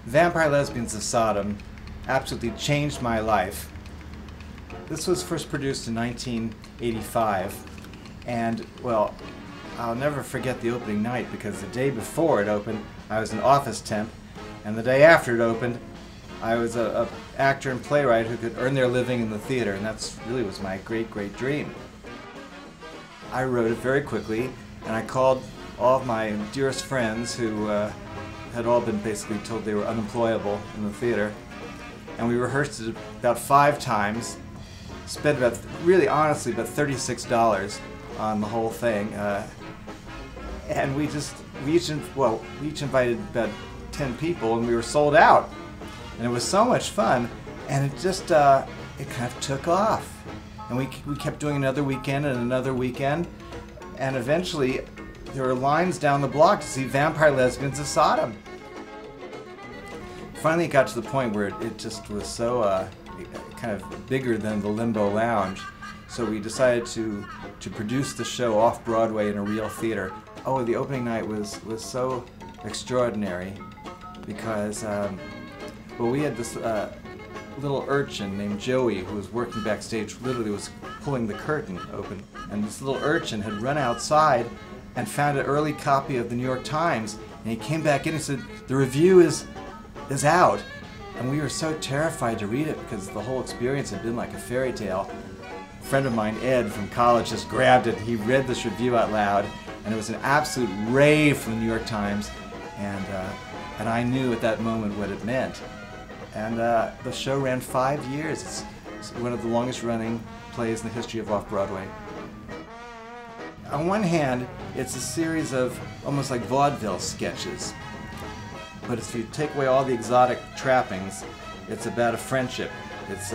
Vampire Lesbians of Sodom absolutely changed my life. This was first produced in 1985, and, well, I'll never forget the opening night because the day before it opened, I was an office temp, and the day after it opened, I was an actor and playwright who could earn their living in the theater, and that's really was my great, great dream. I wrote it very quickly, and I called all of my dearest friends who had all been basically told they were unemployable in the theater, and we rehearsed it about 5 times, spent about, really honestly, about $36 on the whole thing, and we each invited about 10 people, and we were sold out, and it was so much fun, and it just it kind of took off, and we kept doing another weekend and another weekend, and eventually there were lines down the block to see Vampire Lesbians of Sodom. Finally it got to the point where it just was so kind of bigger than the Limbo Lounge, so we decided to produce the show off Broadway in a real theater. Oh, the opening night was so extraordinary because well, we had this little urchin named Joey who was working backstage, literally was pulling the curtain open, and this little urchin had run outside and found an early copy of the New York Times, and he came back in and said, "The review is out." And we were so terrified to read it because the whole experience had been like a fairy tale. A friend of mine, Ed, from college, just grabbed it. He read this review out loud, and it was an absolute rave from the New York Times, and I knew at that moment what it meant. And the show ran 5 years. It's one of the longest running plays in the history of off-Broadway. On one hand, it's a series of almost like vaudeville sketches. But if you take away all the exotic trappings, it's about a friendship. It's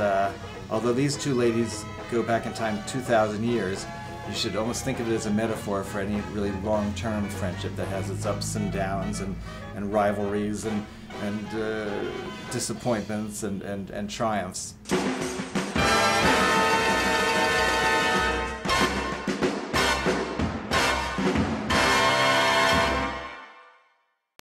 although these two ladies go back in time 2,000 years, you should almost think of it as a metaphor for any really long-term friendship that has its ups and downs and rivalries and disappointments and triumphs.